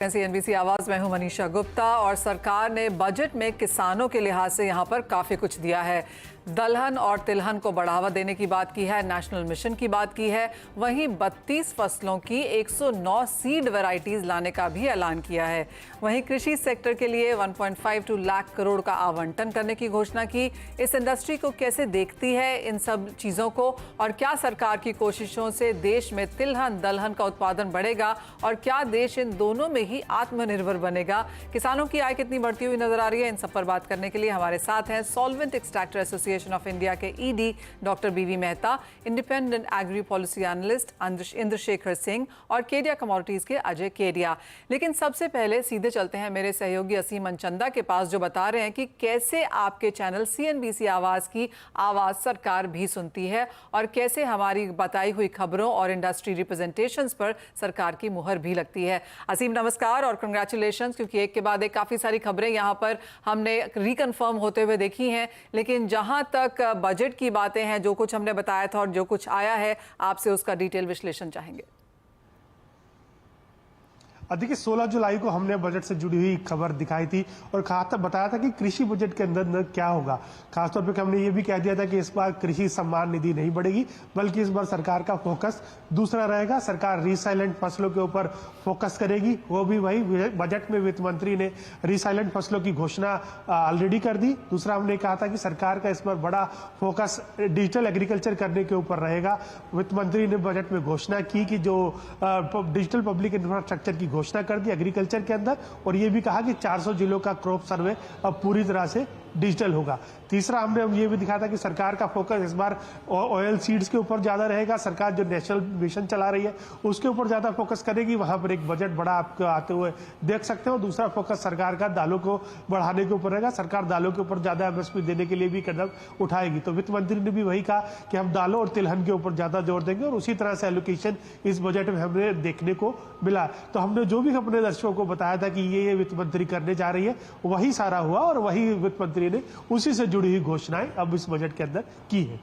CNBC आवाज में हूं मनीषा गुप्ता। और सरकार ने बजट में किसानों के लिहाज से यहां पर काफी कुछ दिया है। दलहन और तिलहन को बढ़ावा देने की बात की है, नेशनल मिशन की बात की है, वहीं 32 फसलों की 109 सीड वैरायटीज लाने का भी ऐलान किया है। वहीं कृषि सेक्टर के लिए 1.52 लाख करोड़ का आवंटन करने की घोषणा की। इस इंडस्ट्री को कैसे देखती है इन सब चीजों को, और क्या सरकार की कोशिशों से देश में तिलहन दलहन का उत्पादन बढ़ेगा और क्या देश इन दोनों में ही आत्मनिर्भर बनेगा, किसानों की आय कितनी बढ़ती हुई नजर आ रही है, इन सब पर बात करने के लिए हमारे साथ हैं solvent extractor association of India के ED doctor BV Mehta, independent agri policy analyst Indrashekhar Singh और केडिया कमोडिटीज के अजय केडिया। लेकिन सबसे पहले सीधे चलते हैं मेरे सहयोगी असीम मनचंदा के पास, जो बता रहे हैं कि कैसे आपके चैनल CNBC आवाज की आवाज सरकार भी सुनती है और कैसे हमारी बताई हुई खबरों और इंडस्ट्री रिप्रेजेंटेशंस पर सरकार की मुहर भी लगती है। असीम नमस्कार और कंग्रेचुलेशंस, क्योंकि एक के बाद एक काफी सारी खबरें यहाँ पर हमने रिकन्फर्म होते हुए देखी हैं। लेकिन जहां तक बजट की बातें हैं, जो कुछ हमने बताया था और जो कुछ आया है, आपसे उसका डिटेल विश्लेषण चाहेंगे। देखिए 16 जुलाई को हमने बजट से जुड़ी हुई खबर दिखाई थी और बताया था कि कृषि बजट के अंदर क्या होगा। खासतौर पे हमने ये भी कह दिया था कि इस बार कृषि सम्मान निधि नहीं बढ़ेगी, बल्कि इस बार सरकार का फोकस दूसरा रहेगा। सरकार रिसाइलेंट फसलों के ऊपर फोकस करेगी। वो भी वही बजट में वित्त मंत्री ने रिसाइलेंट फसलों की घोषणा ऑलरेडी कर दी। दूसरा हमने कहा था कि सरकार का इस बार बड़ा फोकस डिजिटल एग्रीकल्चर करने के ऊपर रहेगा। वित्त मंत्री ने बजट में घोषणा की कि जो डिजिटल पब्लिक इंफ्रास्ट्रक्चर की घोषणा कर दी एग्रीकल्चर के अंदर, और ये भी कहा कि 400 जिलों का क्रॉप सर्वे अब पूरी तरह से डिजिटल होगा। तीसरा हमने ये भी दिखा था कि सरकार का फोकस इस बार ऑयल सीड्स के ऊपर ज्यादा रहेगा। सरकार जो नेशनल मिशन चला रही है उसके ऊपर ज्यादा फोकस करेगी। वहां पर एक बजट बड़ा आपको आते हुए देख सकते हो। दूसरा फोकस सरकार का दालों को बढ़ाने के ऊपर रहेगा। सरकार दालों के ऊपर ज्यादा MSP देने के लिए भी कदम उठाएगी। तो वित्त मंत्री ने भी वही कहा कि हम दालों और तिलहन के ऊपर ज्यादा जोर देंगे, और उसी तरह से एलोकेशन इस बजट में हमें देखने को मिला। तो हमने जो भी अपने दर्शकों को बताया था कि ये वित्त मंत्री करने जा रही है, वही सारा हुआ और वही वित्त मंत्री ने उसी से जुड़ी हुई घोषणाएं अब इस बजट के अंदर की है।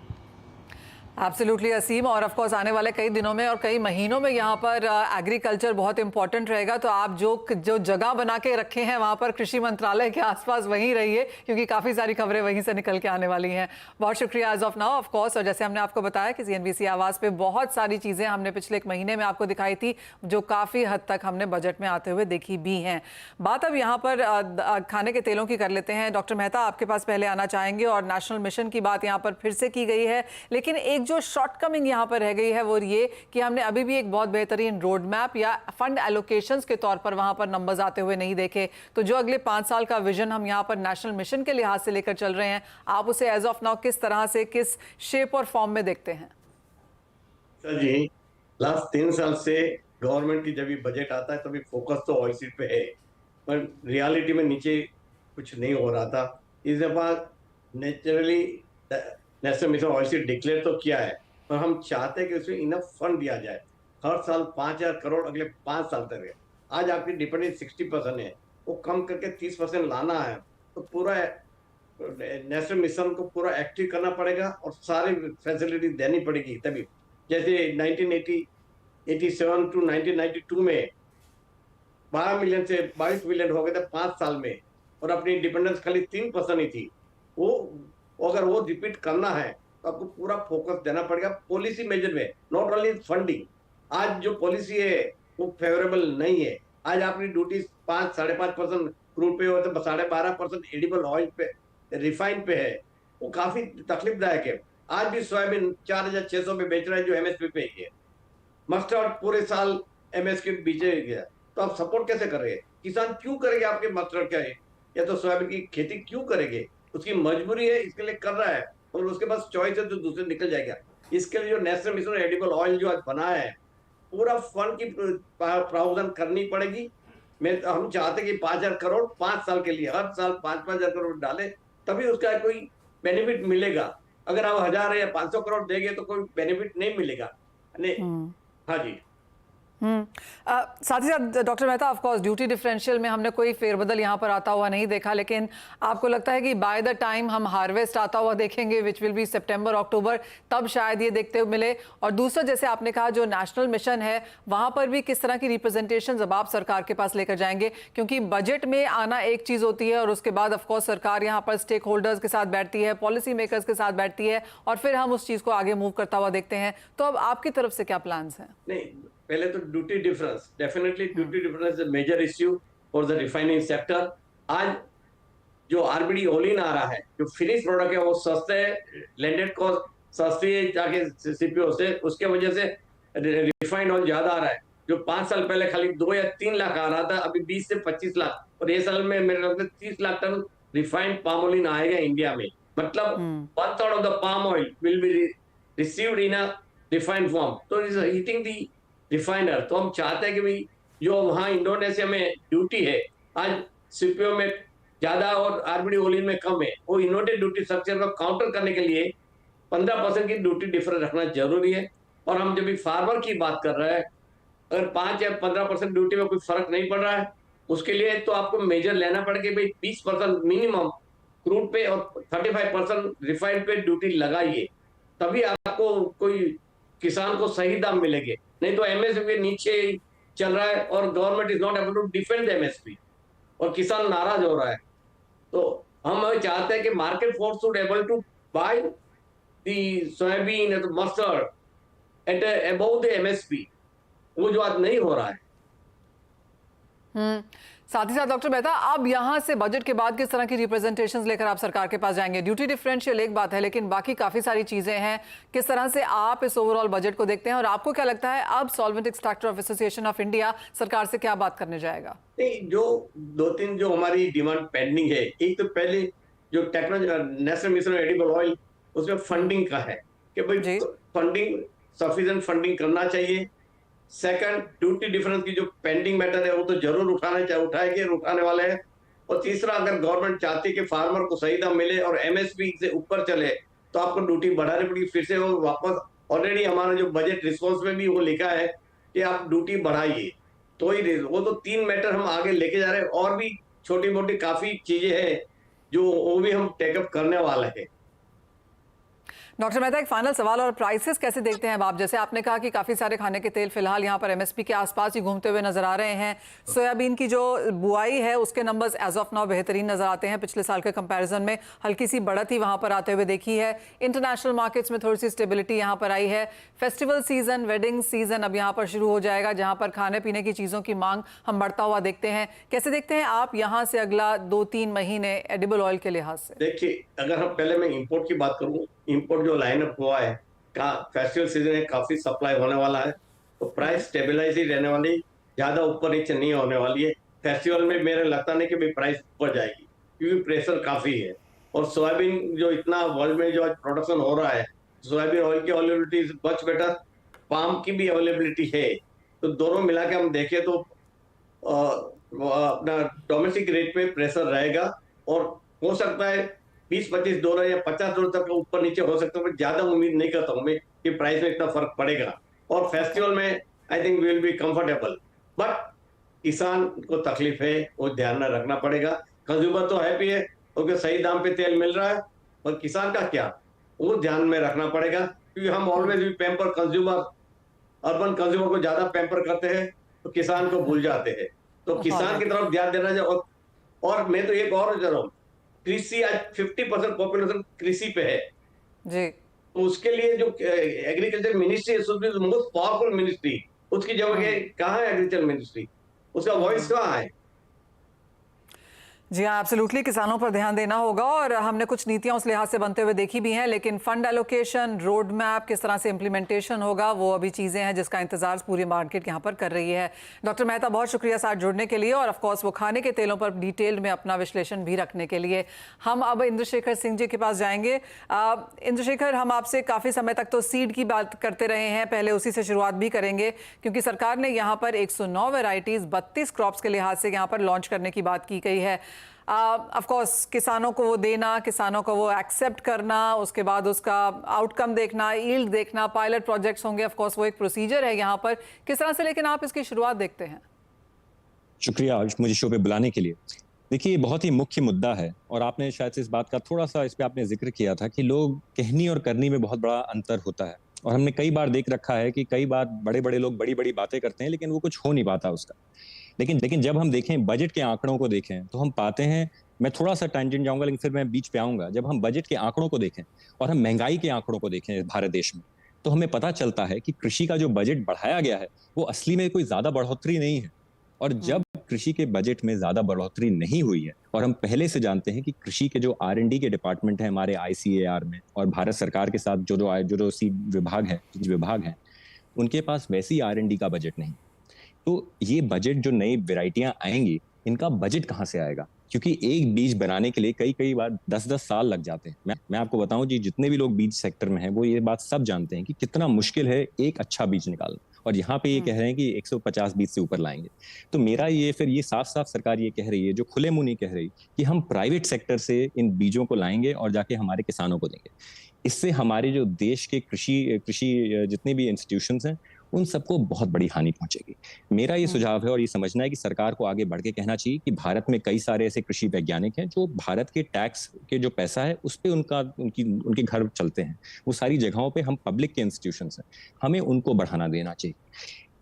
एब्सोल्युटली असीम, और ऑफ कोर्स आने वाले कई दिनों में और कई महीनों में यहाँ पर एग्रीकल्चर बहुत इंपॉर्टेंट रहेगा। तो आप जो जगह बना के रखे हैं वहाँ पर कृषि मंत्रालय के आसपास वहीं रहिए, क्योंकि काफ़ी सारी खबरें वहीं से निकल के आने वाली हैं। बहुत शुक्रिया as of now of course. और जैसे हमने आपको बताया कि CNBC आवाज़ पे बहुत सारी चीज़ें हमने पिछले एक महीने में आपको दिखाई थी, जो काफ़ी हद तक हमने बजट में आते हुए देखी भी हैं। बात अब यहाँ पर खाने के तेलों की कर लेते हैं। डॉक्टर मेहता, आपके पास पहले आना चाहेंगे। और नेशनल मिशन की बात यहाँ पर फिर से की गई है, लेकिन एक जो शॉर्टकमिंग यहां पर रह गई है वो ये कि हमने अभी भी एक बहुत बेहतरीन रोड मैप या फंड एलोकेशंस के तौर पर वहां पर नंबर्स आते हुए नहीं देखे। तो जो अगले 5 साल का विजन हम यहां पर नेशनल मिशन के लिहाज से लेकर चल रहे हैं, आप उसे एज ऑफ नाउ किस तरह से, किस शेप और फॉर्म में देखते हैं? सर जी, लास्ट 3 साल से गवर्नमेंट की जब भी बजट आता है तभी फोकस तो ऑयल सीड पे है, पर रियलिटी में नीचे कुछ नहीं हो रहा था। इस दफा naturally national mission oil seed declare तो किया है, पर हम चाहते हैं कि उसमें इनफ फंड दिया जाए। हर साल 5,000 करोड़ अगले 5 साल तक है। आज आपकी डिपेंडेंस 60% है, वो कम करके 30% लाना है। तो पूरा नेशनल मिशन को पूरा एक्टिव करना पड़ेगा और सारी फैसिलिटी देनी पड़ेगी तभी। जैसे 1987 टू 1992 में 12 मिलियन से 22 मिलियन हो गए थे 5 साल में, और अपनी डिपेंडेंस खाली 3% ही थी। वो अगर वो रिपीट करना है तो आपको पूरा फोकस देना पड़ेगा पॉलिसी मेजर में, नॉट ओनली फंडिंग। आज जो पॉलिसी है वो फेवरेबल नहीं है। आज अपनी ड्यूटी 5-5.5% क्रूड पे हो, तो 12.5% एडिबल ऑयल पे, रिफाइन पे है। वो काफी तकलीफदायक है। आज भी सोयाबीन 4,600 में बेच रहा है जो MSP पे ही है। मस्टर्ड पूरे साल MSP बीचे गया। तो आप सपोर्ट कैसे कर रहे हैं? किसान क्यों करेंगे आपके मस्टर्ड का है, या तो सोयाबीन की खेती क्यों करेंगे? उसकी मजबूरी है, इसके लिए कर रहा है, और उसके पास चॉइस है तो दूसरे निकल जाएगा। इसके लिए जो नेशनल मिशन एडिबल ऑयल जो आज बना है, पूरा फंड की प्रावधान करनी पड़ेगी। हम चाहते कि 5,000 करोड़ 5 साल के लिए, हर साल 5-5 हजार करोड़ डाले, तभी उसका कोई बेनिफिट मिलेगा। अगर आप 1,000 या 500 करोड़ देंगे तो कोई बेनिफिट नहीं मिलेगा। नहीं। हाँ जी। साथ ही साथ doctor Mehta, of course duty differential में हमने कोई फेरबदल यहाँ पर आता हुआ नहीं देखा, लेकिन आपको लगता है कि बाय द टाइम हम हार्वेस्ट आता हुआ देखेंगे, विच विल बी सितंबर अक्टूबर, तब शायद ये देखते हुए मिले? और दूसरा, जैसे आपने कहा जो नेशनल मिशन है वहाँ पर भी किस तरह की रिप्रेजेंटेशन अब आप सरकार के पास लेकर जाएंगे? क्योंकि बजट में आना एक चीज़ होती है और उसके बाद ऑफकोर्स सरकार यहाँ पर स्टेक होल्डर्स के साथ बैठती है, पॉलिसी मेकर्स के साथ बैठती है और फिर हम उस चीज़ को आगे मूव करता हुआ देखते हैं। तो अब आपकी तरफ से क्या प्लान्स हैं? नहीं, पहले तो duty difference, definitely duty difference is major issue for the refining sector. आज जो आरबीडी ओलिन आ रहा है, जो फिनिश प्रोडक्ट है वो सस्ते है, लैंडेड कॉस्ट सस्ती है जाके सीपीओ से, उसके वजह से रिफाइंड ऑयल ज्यादा आ रहा है। जो 5 साल पहले खाली 2 या 3 लाख आ रहा था, अभी 20 से 25 लाख, और ये साल में मेरे लगता है 30 lakh ton refined palm oil आएगा इंडिया में। मतलब 1/3 of the palm oil will be received in a refined form, तो इज हीटिंग दी रिफाइनर। तो हम चाहते हैं कि भाई जो वहां इंडोनेशिया में ड्यूटी है आज सीपीओ में ज्यादा और आरबीडी ओलिन में कम है, वो इन्वर्टेड ड्यूटी स्ट्रक्चर को काउंटर करने के लिए 15% की ड्यूटी डिफरेंस रखना जरूरी है। और हम जब भी फार्मर की बात कर रहे हैं, अगर 5 या 15% ड्यूटी में कोई फर्क नहीं पड़ रहा है, उसके लिए तो आपको मेजर लेना पड़ेगा। भाई 20% मिनिमम क्रूड पे और 35% रिफाइंड पे ड्यूटी लगाइए, तभी आपको कोई किसान को सही दाम मिलेंगे। नहीं तो एमएसपी के नीचे चल रहा है और government is not able to defend MSP और किसान नाराज हो रहा है। तो हम चाहते हैं कि market force should able to buy the soybean and mustard at above the MSP, वो जो आज नहीं हो रहा है। साथ ही साथ डॉक्टर मेहता, अब यहाँ से बजट के बाद किस तरह की रिप्रेजेंटेशंस लेकर आप सरकार के पास जाएंगे? ड्यूटी डिफरेंशियल एक बात है, लेकिन बाकी काफी सारी चीजें हैं। किस तरह से आप इस ओवरऑल बजट को देखते हैं और आपको क्या लगता है अब solvent extractor of association of India सरकार से क्या बात करने जाएगा? नहीं, जो 2-3 जो हमारी डिमांड पेंडिंग है, एक तो पहले जो technology national mission edible oil, उसमें फंडिंग का है कि भाई फंडिंग सफिशिएंट फंडिंग करना चाहिए। सेकंड, ड्यूटी डिफरेंस की जो पेंडिंग मैटर है वो तो जरूर उठाने वाले हैं। और तीसरा, अगर गवर्नमेंट चाहती है कि फार्मर को सही दाम मिले और एमएसपी से ऊपर चले, तो आपको ड्यूटी बढ़ानी पड़ेगी फिर से। और वापस ऑलरेडी हमारा जो बजट रिस्पॉन्स में भी वो लिखा है कि आप ड्यूटी बढ़ाइए, तो ही वो तो 3 मैटर हम आगे लेके जा रहे हैं। और भी छोटी मोटी काफी चीजें हैं जो वो भी हम टेकअप करने वाले हैं। डॉक्टर मेहता, एक फाइनल सवाल, और प्राइसेस कैसे देखते हैं आप? जैसे आपने कहा कि काफ़ी सारे खाने के तेल फिलहाल यहाँ पर एमएसपी के आसपास ही घूमते हुए नजर आ रहे हैं। सोयाबीन की जो बुआई है उसके नंबर्स एज ऑफ नाउ बेहतरीन नजर आते हैं, पिछले साल के कंपैरिजन में हल्की सी बढ़त ही वहाँ पर आते हुए देखी है। इंटरनेशनल मार्केट्स में थोड़ी सी स्टेबिलिटी यहाँ पर आई है। फेस्टिवल सीजन, वेडिंग सीजन अब यहाँ पर शुरू हो जाएगा, जहाँ पर खाने पीने की चीज़ों की मांग हम बढ़ता हुआ देखते हैं। कैसे देखते हैं आप यहाँ से अगला 2-3 महीने एडिबल ऑयल के लिहाज से? देखिए, अगर हम पहले मैं इंपोर्ट की बात करूँ, इंपोर्ट जो लाइनअप हुआ है, फेस्टिवल सीजन है, काफी सप्लाई होने वाला है, तो प्राइस स्टेबलाइज ही रहने वाली, ज्यादा ऊपर नीचे नहीं होने वाली है। फेस्टिवल में मेरे लगता नहीं कि भी प्राइस ऊपर जाएगी, क्योंकि प्रेशर काफी है। और सोयाबीन जो इतना वर्ल्ड में जो आज प्रोडक्शन हो रहा है, सोयाबीन ऑयल की availability is much better, palm की भी अवेलेबिलिटी है। तो दोनों मिला के हम देखें तो अपना डोमेस्टिक रेट पे प्रेशर रहेगा और हो सकता है $20-25 या $50 तक ऊपर नीचे हो सकता है। ज्यादा उम्मीद नहीं करता हूं मैं कि प्राइस में इतना फर्क पड़ेगा। और फेस्टिवल में I think we will be comfortable, but किसान को तकलीफ है, वो ध्यान में रखना पड़ेगा। कंज्यूमर तो हैप्पी है क्योंकि सही दाम पे तेल मिल रहा है, और किसान का क्या, वो ध्यान में रखना पड़ेगा। क्योंकि हम ऑलवेज भी पैम्पर कंज्यूमर, अर्बन कंज्यूमर को ज्यादा पैम्पर करते हैं तो किसान को भूल जाते हैं। तो किसान की तरफ ध्यान देना चाहिए। और मैं तो एक और जरूर, कृषि आज 50% पॉपुलेशन कृषि पे है जी, तो उसके लिए जो एग्रीकल्चर मिनिस्ट्री है मोस्ट पावरफुल मिनिस्ट्री, उसकी जगह कहाँ है एग्रीकल्चर मिनिस्ट्री, उसका वॉइस कहाँ है? जी हाँ, एब्सोल्युटली किसानों पर ध्यान देना होगा और हमने कुछ नीतियां उस लिहाज से बनते हुए देखी भी हैं, लेकिन फंड एलोकेशन, रोड मैप, किस तरह से इंप्लीमेंटेशन होगा, वो अभी चीज़ें हैं जिसका इंतजार पूरी मार्केट यहाँ पर कर रही है। डॉक्टर मेहता, बहुत शुक्रिया साथ जुड़ने के लिए और ऑफकोर्स वो खाने के तेलों पर डिटेल में अपना विश्लेषण भी रखने के लिए। हम अब इंद्रशेखर सिंह जी के पास जाएंगे। इंद्रशेखर, हम आपसे काफ़ी समय तक तो सीड की बात करते रहे हैं, पहले उसी से शुरुआत भी करेंगे क्योंकि सरकार ने यहाँ पर 109 वेराइटीज़ 32 क्रॉप्स के लिहाज से यहाँ पर लॉन्च करने की बात की गई है। ऑफ कोर्स किसानों को वो देना, किसानों को वो एक्सेप्ट करना, उसके बाद उसका आउटकम देखना, यील्ड देखना, पायलट प्रोजेक्ट्स होंगे, ऑफ कोर्स वो एक प्रोसीजर है यहाँ पर। किस तरह से लेकिन आप इसकी शुरुआत देखते हैं? शुक्रिया मुझे शो पे बुलाने के लिए। देखिए, ये बहुत ही मुख्य मुद्दा है और आपने शायद से इस बात का थोड़ा सा इस पे आपने जिक्र किया था कि लोग कहनी और करनी में बहुत बड़ा अंतर होता है। और हमने कई बार देख रखा है कि कई बार बड़े बड़े लोग बड़ी बड़ी बातें करते हैं लेकिन वो कुछ हो नहीं पाता उसका। लेकिन लेकिन जब हम देखें, बजट के आंकड़ों को देखें, तो हम पाते हैं, मैं थोड़ा सा टैंजेंट जाऊंगा लेकिन फिर मैं बीच पे आऊंगा, जब हम बजट के आंकड़ों को देखें और हम महंगाई के आंकड़ों को देखें भारत देश में, तो हमें पता चलता है कि कृषि का जो बजट बढ़ाया गया है वो असली में कोई ज्यादा बढ़ोतरी नहीं है। और जब कृषि के बजट में ज्यादा बढ़ोतरी नहीं हुई है, और हम पहले से जानते हैं कि कृषि के जो R&D के डिपार्टमेंट है हमारे ICAR में, और भारत सरकार के साथ जो सी विभाग है उनके पास वैसी R&D का बजट नहीं। तो ये बजट जो नई वेराइटियां आएंगी, इनका बजट कहाँ से आएगा? क्योंकि एक बीज बनाने के लिए कई बार 10-10 साल लग जाते हैं। मैं आपको बताऊं जी, जितने भी लोग बीज सेक्टर में हैं वो ये बात सब जानते हैं कि कितना मुश्किल है एक अच्छा बीज निकालना, और यहाँ पे ये कह रहे हैं कि 150 बीज से ऊपर लाएंगे। तो मेरा ये साफ साफ सरकार ये कह रही है, जो खुले मुंह नहीं कह रही, कि हम प्राइवेट सेक्टर से इन बीजों को लाएंगे और जाके हमारे किसानों को देंगे। इससे हमारे जो देश के कृषि जितने भी इंस्टीट्यूशंस हैं उन सबको बहुत बड़ी हानि पहुंचेगी। मेरा ये सुझाव है और ये समझना है कि सरकार को आगे बढ़ के कहना चाहिए कि भारत में कई सारे ऐसे कृषि वैज्ञानिक हैं जो भारत के टैक्स के जो पैसा है उस पे उनके घर चलते हैं। वो सारी जगहों पे हम पब्लिक के इंस्टीट्यूशंस हैं, हमें उनको बढ़ाना देना चाहिए।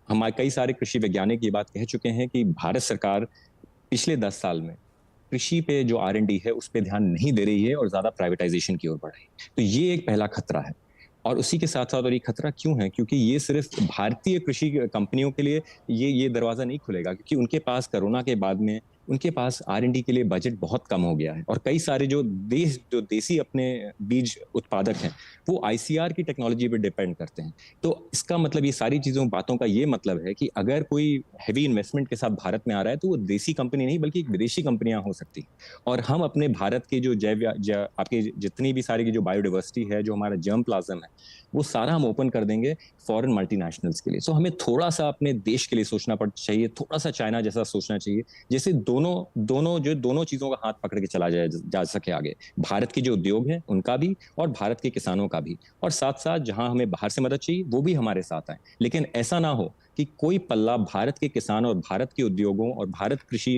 हमारे कई सारे कृषि वैज्ञानिक ये बात कह चुके हैं कि भारत सरकार पिछले 10 साल में कृषि पे जो R&D है उस पर ध्यान नहीं दे रही है और ज्यादा प्राइवेटाइजेशन की ओर बढ़ रही है। तो ये एक पहला खतरा है। और उसी के साथ साथ, और ये खतरा क्यों है, क्योंकि ये सिर्फ भारतीय कृषि कंपनियों के लिए ये दरवाजा नहीं खुलेगा, क्योंकि उनके पास कोरोना के बाद में उनके पास R&D के लिए बजट बहुत कम हो गया है। और कई सारे जो देसी अपने बीज उत्पादक हैं वो ICAR की टेक्नोलॉजी पर डिपेंड करते हैं। तो इसका मतलब, ये सारी बातों का ये मतलब है कि अगर कोई हैवी इन्वेस्टमेंट के साथ भारत में आ रहा है तो वो देसी कंपनी नहीं बल्कि विदेशी कंपनियां हो सकती हैं। और हम अपने भारत के जो आपके जितनी भी सारी की जो बायोडाइवर्सिटी है, जो हमारा जर्म प्लाज्म है, वो सारा हम ओपन कर देंगे फॉरेन मल्टीनेशनल्स के लिए। सो हमें थोड़ा सा अपने देश के लिए सोचना चाहिए, थोड़ा सा चाइना जैसा सोचना चाहिए, जैसे दोनों चीजों का हाथ पकड़ के चला जा सके आगे, भारत के जो उद्योग हैं उनका भी और भारत के किसानों का भी। और साथ साथ जहां हमें बाहर से मदद चाहिए वो भी हमारे साथ आए, लेकिन ऐसा ना हो कि कोई पल्ला भारत के किसान और भारत के उद्योगों और भारत कृषि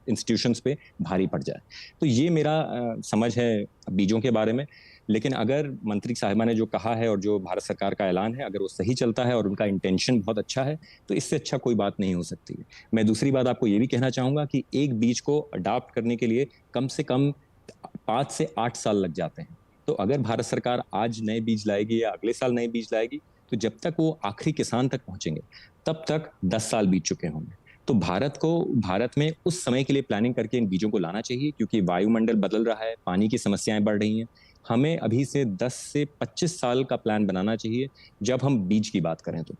इंस्टीट्यूशंस पे भारी पड़ जाए। तो ये मेरा समझ है बीजों के बारे में। लेकिन अगर मंत्री साहिबा ने जो कहा है और जो भारत सरकार का ऐलान है, अगर वो सही चलता है और उनका इंटेंशन बहुत अच्छा है, तो इससे अच्छा कोई बात नहीं हो सकती है। मैं दूसरी बात आपको ये भी कहना चाहूंगा कि एक बीज को अडॉप्ट करने के लिए कम से कम 5 से 8 साल लग जाते हैं। तो अगर भारत सरकार आज नए बीज लाएगी या अगले साल नए बीज लाएगी, तो जब तक वो आखिरी किसान तक पहुंचेंगे तब तक 10 साल बीत चुके होंगे। तो भारत में उस समय के लिए प्लानिंग करके इन बीजों को लाना चाहिए, क्योंकि वायुमंडल बदल रहा है, पानी की समस्याएं बढ़ रही हैं। हमें अभी से 10 से 25 साल का प्लान बनाना चाहिए जब हम बीज की बात करें तो।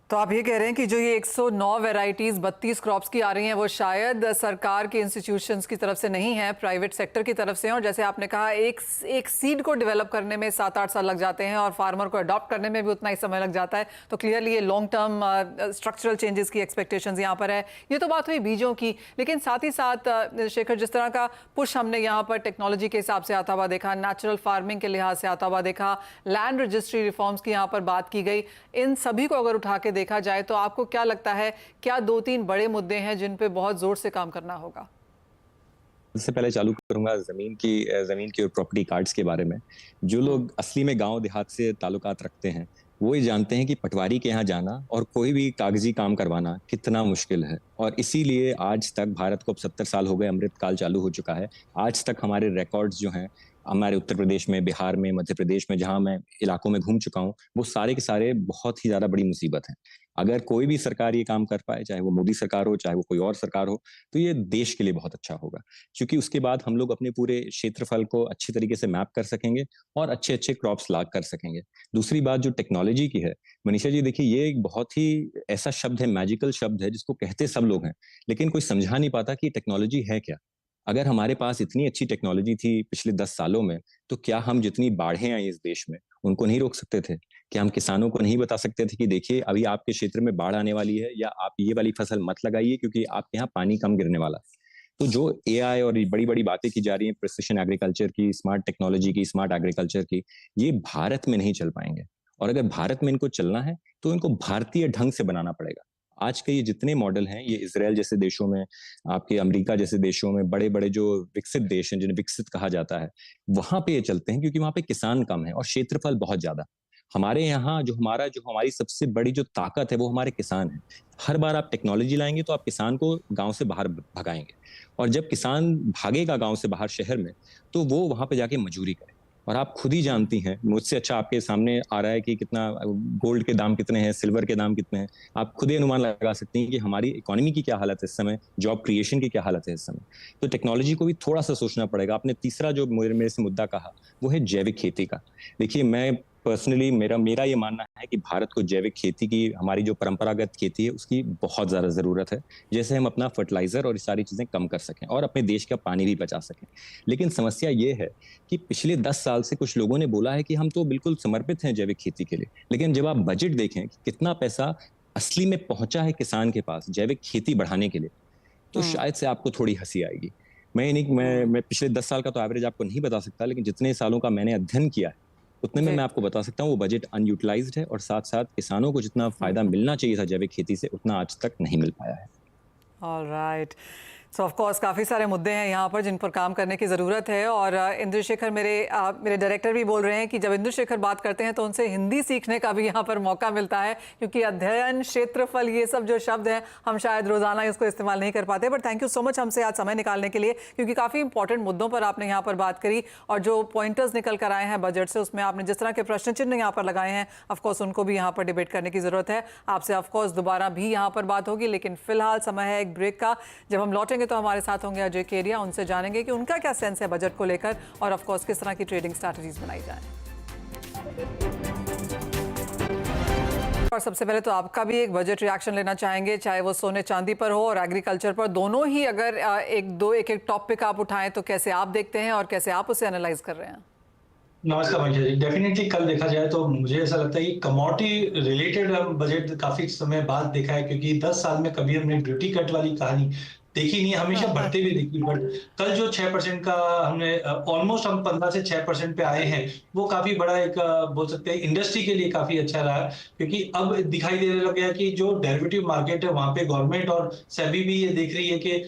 तो आप ये कह रहे हैं कि जो ये 109 वैरायटीज 32 क्रॉप्स की आ रही हैं वो शायद सरकार के इंस्टीट्यूशंस की तरफ से नहीं है, प्राइवेट सेक्टर की तरफ से हैं। और जैसे आपने कहा, एक सीड को डेवलप करने में 7-8 साल लग जाते हैं और फार्मर को अडॉप्ट करने में भी उतना ही समय लग जाता है। तो क्लियरली ये लॉन्ग टर्म स्ट्रक्चरल चेंजेस की एक्सपेक्टेशंस यहाँ पर है। ये तो बात हुई बीजों की, लेकिन साथ ही साथ शेखर, जिस तरह का पुश हमने यहाँ पर टेक्नोलॉजी के हिसाब से आता हुआ देखा, नेचुरल फार्मिंग के लिहाज से आता हुआ देखा, लैंड रजिस्ट्री रिफॉर्म्स की यहाँ पर बात की गई, इन सभी को अगर उठा के देखा जाए तो आपको क्या लगता है, क्या 2-3 बड़े मुद्दे हैं जिन पे बहुत जोर से काम करना होगा? सबसे पहले चालू करूंगा जमीन की और प्रॉपर्टी कार्ड्स के बारे में। जो लोग असली में गांव देहात से ताल्लुकात रखते हैं वो ये जानते हैं कि पटवारी के यहाँ जाना और कोई भी कागजी काम करवाना कितना मुश्किल है। और इसीलिए आज तक भारत को अब 70 साल हो गए, अमृत काल चालू हो चुका है। आज तक हमारे रिकॉर्ड्स जो हैं हमारे उत्तर प्रदेश में, बिहार में, मध्य प्रदेश में, जहां मैं इलाकों में घूम चुका हूं, वो सारे के सारे बहुत ही ज्यादा बड़ी मुसीबत है। अगर कोई भी सरकार ये काम कर पाए, चाहे वो मोदी सरकार हो, चाहे वो कोई और सरकार हो, तो ये देश के लिए बहुत अच्छा होगा, क्योंकि उसके बाद हम लोग अपने पूरे क्षेत्रफल को अच्छी तरीके से मैप कर सकेंगे और अच्छे अच्छे क्रॉप्स ला कर सकेंगे। दूसरी बात जो टेक्नोलॉजी की है, मनीषा जी, देखिए ये एक बहुत ही ऐसा शब्द है, मैजिकल शब्द है, जिसको कहते सब लोग हैं, लेकिन कोई समझा नहीं पाता कि टेक्नोलॉजी है क्या। अगर हमारे पास इतनी अच्छी टेक्नोलॉजी थी पिछले 10 सालों में, तो क्या हम जितनी बाढ़ें आई इस देश में उनको नहीं रोक सकते थे? कि हम किसानों को नहीं बता सकते थे कि देखिए अभी आपके क्षेत्र में बाढ़ आने वाली है या आप ये वाली फसल मत लगाइए क्योंकि आपके यहाँ पानी कम गिरने वाला है। तो जो एआई और बड़ी बड़ी बातें की जा रही हैं प्रिसिशन एग्रीकल्चर की, स्मार्ट टेक्नोलॉजी की, स्मार्ट एग्रीकल्चर की, ये भारत में नहीं चल पाएंगे। और अगर भारत में इनको चलना है तो इनको भारतीय ढंग से बनाना पड़ेगा। आज के ये जितने मॉडल हैं, ये इजराइल जैसे देशों में, आपके अमेरिका जैसे देशों में, बड़े बड़े जो विकसित देश हैं जिन्हें विकसित कहा जाता है, वहां पे ये चलते हैं क्योंकि वहां पे किसान कम है और क्षेत्रफल बहुत ज्यादा। हमारे यहाँ जो हमारी सबसे बड़ी जो ताकत है वो हमारे किसान है। हर बार आप टेक्नोलॉजी लाएंगे तो आप किसान को गांव से बाहर भगाएंगे, और जब किसान भागेगा गांव से बाहर शहर में तो वो वहां पे जाके मजदूरी करे। और आप खुद ही जानती हैं, मुझसे अच्छा आपके सामने आ रहा है कि कितना गोल्ड के दाम कितने हैं, सिल्वर के दाम कितने हैं। आप खुद ही अनुमान लगा सकती हैं कि हमारी इकोनॉमी की क्या हालत है इस समय, जॉब क्रिएशन की क्या हालत है इस समय। तो टेक्नोलॉजी को भी थोड़ा सा सोचना पड़ेगा। आपने तीसरा जो मेरे से मुद्दा कहा वो है जैविक खेती का। देखिए, मैं पर्सनली मेरा ये मानना है कि भारत को जैविक खेती की, हमारी जो परंपरागत खेती है उसकी बहुत ज्यादा जरूरत है, जैसे हम अपना फर्टिलाइजर और ये सारी चीजें कम कर सकें और अपने देश का पानी भी बचा सकें। लेकिन समस्या ये है कि पिछले 10 साल से कुछ लोगों ने बोला है कि हम तो बिल्कुल समर्पित हैं जैविक खेती के लिए, लेकिन जब आप बजट देखें कि कितना पैसा असली में पहुंचा है किसान के पास जैविक खेती बढ़ाने के लिए, तो शायद से आपको थोड़ी हंसी आएगी। मैं पिछले 10 साल का तो एवरेज आपको नहीं बता सकता, लेकिन जितने सालों का मैंने अध्ययन किया है उतने में मैं आपको बता सकता हूँ वो बजट अनयूटिलाइज्ड है, और साथ साथ किसानों को जितना फायदा मिलना चाहिए था जैविक खेती से उतना आज तक नहीं मिल पाया है। ऑलराइट, सो ऑफ कोर्स काफ़ी सारे मुद्दे हैं यहाँ पर जिन पर काम करने की ज़रूरत है। और इंद्रशेखर मेरे डायरेक्टर भी बोल रहे हैं कि जब इंद्रशेखर बात करते हैं तो उनसे हिंदी सीखने का भी यहाँ पर मौका मिलता है, क्योंकि अध्ययन, क्षेत्रफल, ये सब जो शब्द हैं हम शायद रोज़ाना इसको इस्तेमाल नहीं कर पाते। But thank you so much हमसे आज समय निकालने के लिए, क्योंकि काफ़ी इंपॉर्टेंट मुद्दों पर आपने यहाँ पर बात करी और जो पॉइंटर्स निकल कर आए हैं बजट से, उसमें आपने जिस तरह के प्रश्न चिन्ह यहाँ पर लगाए हैं, ऑफकोर्स उनको भी यहाँ पर डिबेट करने की ज़रूरत है। आपसे ऑफकोर्स दोबारा भी यहाँ पर बात होगी, लेकिन फिलहाल समय है एक ब्रेक का। जब हम लौटेंगे तो हमारे साथ होंगे अजय केरिया, उनसे जानेंगे कि उनका क्या सेंस है बजट को लेकर और ऑफ कोर्स किस तरह की ट्रेडिंग स्ट्रैटेजीज बनाई जाए। और सबसे पहले तो आपका भी एक बजट रिएक्शन लेना चाहेंगे, चाहे वो सोने चांदी पर हो और एग्रीकल्चर पर, दोनों ही अगर एक टॉपिक आप उठाएं तो कैसे आप देखते हैं और कैसे आप उसे एनालाइज कर रहे हैं? नमस्कार मनीषा जी। डेफिनेटली कल देखा जाए तो मुझे ऐसा लगता है कि कमोडिटी रिलेटेड बजट काफी समय बाद देखा है, क्योंकि 10 साल में कभी हमने ड्यूटी कट वाली कहानी देखी नहीं है, हमेशा बढ़ते भी देखी। बट कल जो 6% का हमने ऑलमोस्ट हम 15 से 6% पे आए हैं, वो काफी बड़ा एक बोल सकते हैं इंडस्ट्री के लिए काफी अच्छा रहा, क्योंकि अब दिखाई देने लग गया कि जो डेरिवेटिव मार्केट है वहां पे गवर्नमेंट और सेबी भी ये देख रही है कि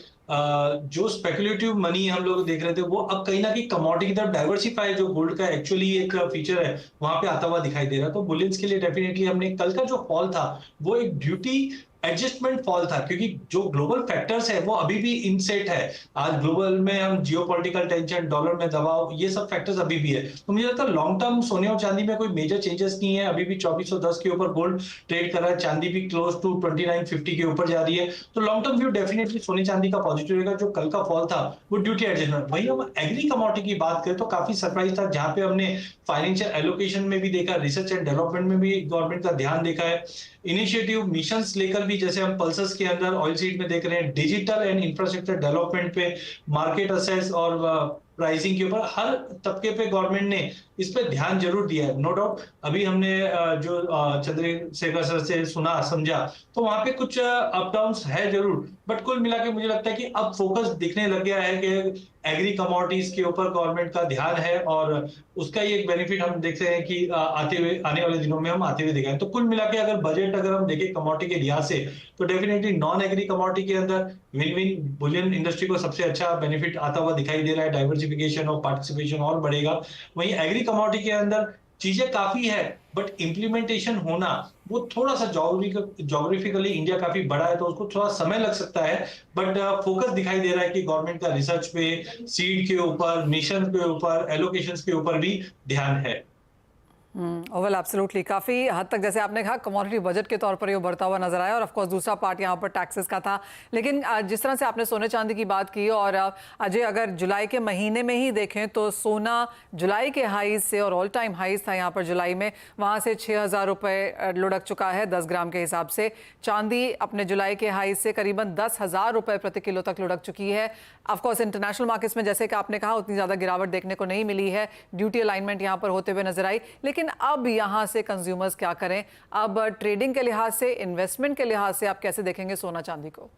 जो स्पेकुलेटिव मनी हम लोग देख रहे थे वो अब कहीं ना कहीं कमोडिटी की तरफ डाइवर्सिफाई, जो गोल्ड का एक्चुअली एक फीचर है वहां पे आता हुआ दिखाई दे रहा है। तो बुलियंस के लिए डेफिनेटली हमने कल का जो फॉल था वो एक ड्यूटी एडजस्टमेंट फॉल था, क्योंकि जो ग्लोबल फैक्टर्स है वो अभी भी इनसेट है। आज ग्लोबल में हम जियोपॉलिटिकल टेंशन, डॉलर में दबाव, ये सब फैक्टर्स अभी भी है। तो मुझे लगता है लॉन्ग टर्म सोने और चांदी में कोई मेजर चेंजेस नहीं है। अभी भी 2410 के ऊपर गोल्ड ट्रेड कर रहा है, चांदी भी क्लोज टू 2950 के ऊपर जा रही है। तो लॉन्ग टर्म व्यू डेफिनेटली सोने चांदी का पॉजिटिव रहेगा। जो कल का फॉल था वो ड्यूटी एडजस्टमेंट। वही हम एग्री कमोडिटी की बात करें तो काफी सरप्राइज था, जहां पे हमने फाइनेंशियल एलोकेशन में भी देखा, रिसर्च एंड डेवलपमेंट में भी गवर्नमेंट का ध्यान देखा है, इनिशिएटिव मिशंस लेकर भी, जैसे हम पल्सस के अंदर ऑयल सीड में देख रहे हैं, डिजिटल एंड इंफ्रास्ट्रक्चर डेवलपमेंट पे, मार्केट असेस और प्राइसिंग के ऊपर हर तबके पे गवर्नमेंट ने इस पे ध्यान जरूर दिया है। नो डाउट अभी हमने जो चंद्रशेखर सर से सुना समझा तो वहां पे कुछ अप डाउन्स है जरूर, बट कुल मिला के मुझे लगता है कि अब फोकस दिखने लग गया है कि एग्री कमोडिटीज के ऊपर गवर्नमेंट का ध्यान है, और उसका ही एक बेनिफिट हम देखते हैं कि आने वाले दिनों में हम आते हुए देखेंगे। तो कुल मिला के अगर बजट अगर हम देखें कमोडिटी के लिहाज से तो डेफिनेटली नॉन एग्री कमोडिटी के अंदर विन विन बुलियन इंडस्ट्री को सबसे अच्छा बेनिफिट आता हुआ दिखाई दे रहा है। डाइवर्सिफिकेशन और पार्टिसिपेशन और बढ़ेगा। वहीं एग्री कमोडिटी के अंदर चीजें काफी है, बट इंप्लीमेंटेशन होना वो थोड़ा सा जोग्राफिकली इंडिया काफी बड़ा है तो उसको थोड़ा समय लग सकता है। बट फोकस दिखाई दे रहा है कि गवर्नमेंट का रिसर्च पे, सीड के ऊपर, मिशन के ऊपर, एलोकेशंस के ऊपर भी ध्यान है। वेल एब्सोल्युटली, काफ़ी हद तक जैसे आपने कहा कमोडिटी बजट के तौर पर ये बढ़ता हुआ नजर आया, और ऑफ कोर्स दूसरा पार्ट यहाँ पर टैक्सेस का था। लेकिन जिस तरह से आपने सोने चांदी की बात की, और अजय अगर जुलाई के महीने में ही देखें तो सोना जुलाई के हाईज से, और ऑल टाइम हाईज था यहाँ पर जुलाई में, वहाँ से 6000 रुपये लुढ़क चुका है 10 ग्राम के हिसाब से। चांदी अपने जुलाई के हाईज से करीबन 10,000 रुपये प्रति किलो तक लुढ़क चुकी है। ऑफकोर्स इंटरनेशनल मार्केट्स में जैसे कि आपने कहा उतनी ज़्यादा गिरावट देखने को नहीं मिली है, ड्यूटी अलाइनमेंट यहाँ पर होते हुए नजर आई। लेकिन लेकिन अब यहाँ से कंज्यूमर्स क्या करें? अब ट्रेडिंग के लिहाज से, इन्वेस्टमेंट के लिहाज से आप कैसे देखेंगे सोना चांदी को?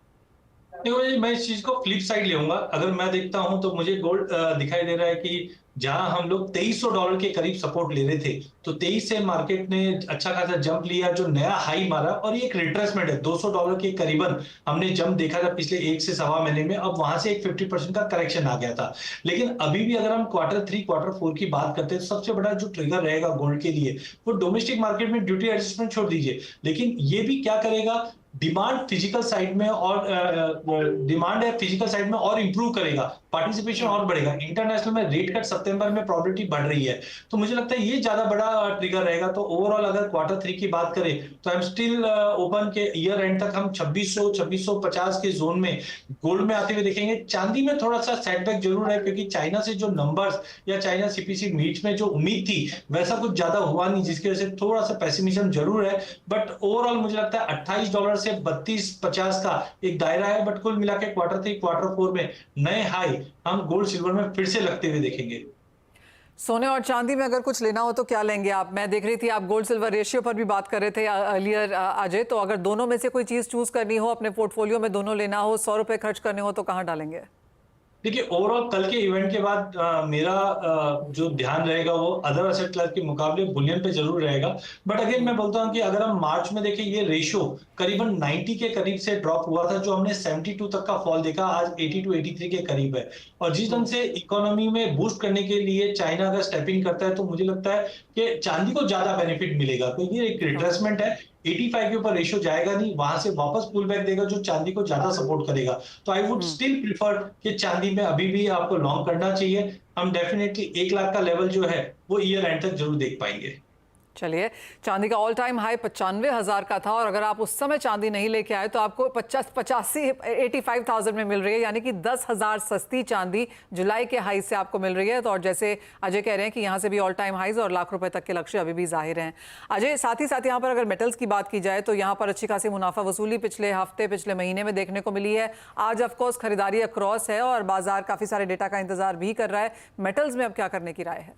देखो जी, मैं इस चीज को फ्लिप साइड लेऊंगा। अगर मैं देखता हूं तो मुझे गोल्ड दिखाई दे रहा है कि जहां हम लोग $2300 के करीब सपोर्ट ले रहे थे, तो 23 से मार्केट ने अच्छा खासा जंप लिया, जो नया हाई मारा, और ये एक रिट्रेसमेंट है। $200 के करीबन हमने जंप देखा था पिछले 1 से सवा महीने में। अब वहां से एक 50% का करेक्शन आ गया था। लेकिन अभी भी अगर हम Q3 Q4 की बात करते हैं तो सबसे बड़ा जो ट्रिगर रहेगा गोल्ड के लिए वो डोमेस्टिक मार्केट में ड्यूटी एडजस्टमेंट छोड़ दीजिए, लेकिन ये भी क्या करेगा, डिमांड फिजिकल साइड में और डिमांड है फिजिकल साइड में और इंप्रूव करेगा, पार्टिसिपेशन और बढ़ेगा। इंटरनेशनल में रेट कट सितंबर में प्रोबेबिलिटी बढ़ रही है, तो मुझे लगता है ये ज्यादा बड़ा ट्रिगर रहेगा। तो ओवरऑल अगर Q3 की बात करें तो आई एम स्टिल ओपन के ईयर एंड तक हम 2600-2650 के जोन में गोल्ड में आते हुए देखेंगे। चांदी में थोड़ा सा सेटबैक जरूर है, क्योंकि चाइना से जो नंबर्स या चाइना सीपीसी मीट में जो उम्मीद थी वैसा कुछ ज्यादा हुआ नहीं, जिसकी वजह से थोड़ा सा पेसिमिज्म जरूर है। बट ओवरऑल मुझे लगता है $28 से 3250 का एक दायरा है। बट कुल मिला के Q3 Q4 में नए हाई हम गोल्ड सिल्वर में फिर से लगते हुए देखेंगे। सोने और चांदी में अगर कुछ लेना हो तो क्या लेंगे आप? मैं देख रही थी आप गोल्ड सिल्वर रेशियो पर भी बात कर रहे थे अर्लियर अजय, तो अगर दोनों में से कोई चीज चूज करनी हो, अपने पोर्टफोलियो में दोनों लेना हो, 100 रुपए खर्च करने हो, तो कहाँ डालेंगे? देखिए, ओवरऑल कल के इवेंट के बाद मेरा जो ध्यान रहेगा वो अदर एसेट क्लास के मुकाबले बुलियन पे जरूर रहेगा। बट अगेन मैं बोलता हूं कि अगर हम मार्च में देखें, ये रेशियो करीबन 90 के करीब से ड्रॉप हुआ था, जो हमने 72 तक का फॉल देखा, आज 82-83 के करीब है। और जिस ढंग से इकोनॉमी में बूस्ट करने के लिए चाइना अगर स्टेपिंग करता है तो मुझे लगता है कि चांदी को ज्यादा बेनिफिट मिलेगा, क्योंकि ये एक रिट्रेसमेंट है। 85 के ऊपर रेशियो जाएगा नहीं, वहां से वापस पुल बैक देगा, जो चांदी को ज्यादा सपोर्ट करेगा। तो आई वुड स्टिल प्रिफर कि चांदी में अभी भी आपको लॉन्ग करना चाहिए। हम डेफिनेटली 1 लाख का लेवल जो है वो ईयर एंड तक जरूर देख पाएंगे। चलिए, चांदी का ऑल टाइम हाई 95,000 का था, और अगर आप उस समय चांदी नहीं लेके आए तो आपको 85,000 में मिल रही है, यानी कि 10,000 सस्ती चांदी जुलाई के हाई से आपको मिल रही है। तो और जैसे अजय कह रहे हैं कि यहाँ से भी ऑल टाइम हाईज और लाख रुपए तक के लक्ष्य अभी भी जाहिर हैं। अजय, साथ ही साथ यहाँ पर अगर मेटल्स की बात की जाए तो यहाँ पर अच्छी खासी मुनाफा वसूली पिछले हफ्ते, पिछले महीने में देखने को मिली है। आज ऑफकोर्स खरीदारी अक्रॉस है और बाजार काफी सारे डेटा का इंतजार भी कर रहा है। मेटल्स में अब क्या करने की राय है?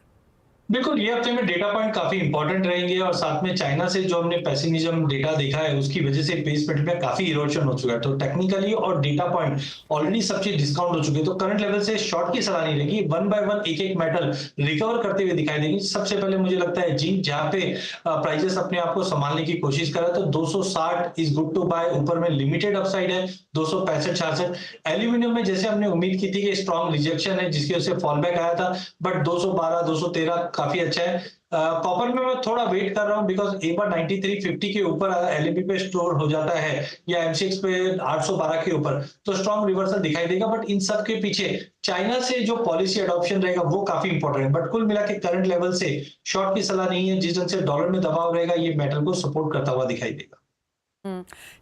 बिल्कुल, ये हफ्ते में डेटा पॉइंट काफी इंपॉर्टेंट रहेंगे, और साथ में चाइना से जो हमने पेसिमिज्म डेटा देखा है उसकी वजह से बेस मेटल में काफी इरोशन हो चुका है। तो टेक्निकली और डेटा पॉइंट ऑलरेडी सब चीज डिस्काउंट हो चुके हैं, तो करंट लेवल से शॉर्ट की सलाह नहीं रहेगी। 1 बाय 1 एक एक मेटल रिकवर करते हुए दिखाई देंगे। सबसे पहले मुझे लगता है जिंक, जहां पे प्राइसेस अपने आप को संभालने की कोशिश कर रहा है, तो 260 इज गुड टू बाय। ऊपर में लिमिटेड अपसाइड है 265-66। एल्यूमिनियम में जैसे हमने उम्मीद की थी कि स्ट्रॉन्ग रिजेक्शन है, जिसकी वजह से फॉल बैक आया था, बट 212-213 काफी अच्छा है। कॉपर में मैं थोड़ा वेट कर रहा हूं, बिकॉज एक बार 9350 के ऊपर एलएमपी पे स्टोर हो जाता है या एमसीएक्स पे 812 के ऊपर, तो स्ट्रॉन्ग रिवर्सल दिखाई देगा। बट इन सब के पीछे चाइना से जो पॉलिसी एडॉप्शन रहेगा वो काफी इंपॉर्टेंट है। बट कुल मिला के करंट लेवल से शॉर्ट की सलाह नहीं है। जिस ढंग से डॉलर में दबाव रहेगा, ये मेटल को सपोर्ट करता हुआ दिखाई देगा।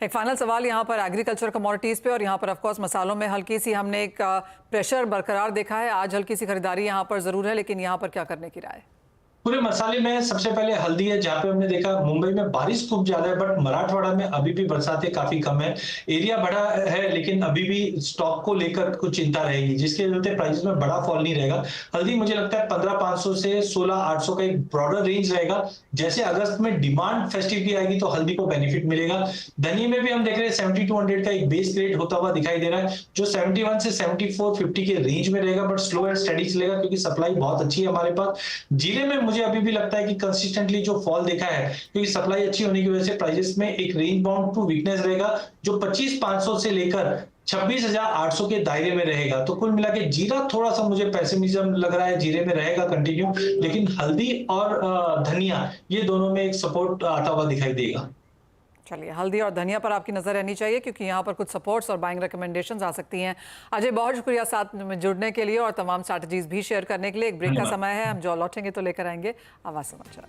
एक फाइनल सवाल यहाँ पर एग्रीकल्चर कमोडिटीज पे, और यहाँ पर ऑफकोर्स मसालों में हल्की सी हमने एक प्रेशर बरकरार देखा है। आज हल्की सी खरीदारी यहाँ पर जरूर है, लेकिन यहाँ पर क्या करने की राय है? पूरे मसाले में सबसे पहले हल्दी है, जहां पे हमने देखा मुंबई में बारिश खूब ज्यादा है, बट मराठवाड़ा में अभी भी बरसातें काफी कम है। एरिया बड़ा है, लेकिन अभी भी स्टॉक को लेकर कुछ चिंता रहेगी, जिसके चलते प्राइस में बड़ा फॉल नहीं रहेगा। हल्दी मुझे लगता है 15,500 से 16,800 का एक ब्रॉडर रेंज रहेगा। जैसे अगस्त में डिमांड फेस्टिव की आएगी तो हल्दी को बेनिफिट मिलेगा। धनिया में भी हम देख रहे हैं 7200 का एक बेस रेट होता हुआ दिखाई दे रहा है, जो 71 से 7450 के रेंज में रहेगा, बट स्लो एंड स्टडी चलेगा क्योंकि सप्लाई बहुत अच्छी है हमारे पास। जीरे में मुझे अभी भी लगता है कि कंसिस्टेंटली जो फॉल देखा है, क्योंकि सप्लाई अच्छी होने की वजह से प्राइसेस में एक रेंज बाउंड टू वीकनेस रहेगा, जो 25,500 से लेकर 26,800 के दायरे में रहेगा। तो कुल मिला के जीरा थोड़ा सा मुझे पेसिमिज्म लग रहा है, जीरे में रहेगा कंटिन्यू, लेकिन हल्दी और धनिया ये दोनों में एक सपोर्ट आता हुआ दिखाई देगा। चलिए, हल्दी और धनिया पर आपकी नजर रहनी चाहिए, क्योंकि यहाँ पर कुछ सपोर्ट्स और बाइंग रिकमेंडेशंस आ सकती हैं। अजय, बहुत शुक्रिया साथ में जुड़ने के लिए और तमाम स्ट्रैटेजीज भी शेयर करने के लिए। एक ब्रेक का समय है, हम जो लौटेंगे तो लेकर आएंगे आवाज समाचार।